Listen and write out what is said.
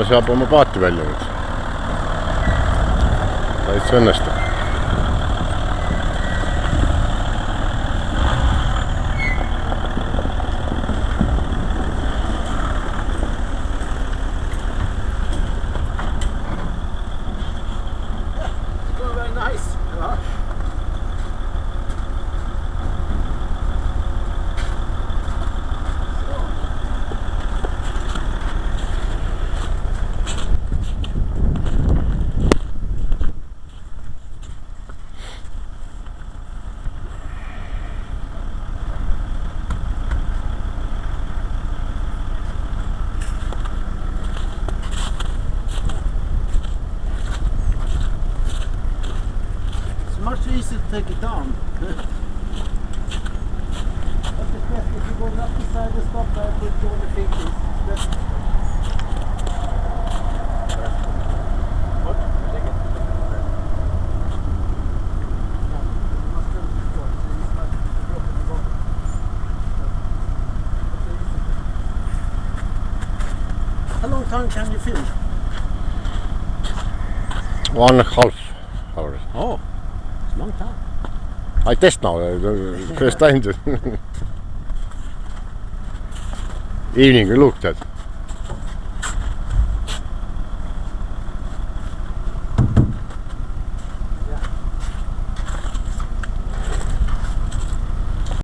saab oma paati välja nüüd. Täitsa õnnestub. Much easier to take it down. But it's best if you go up beside the stop there with all the fingers. What? How long time can you film? 1.5 hours. Oh. Long time. I test now, first time. Evening we looked at.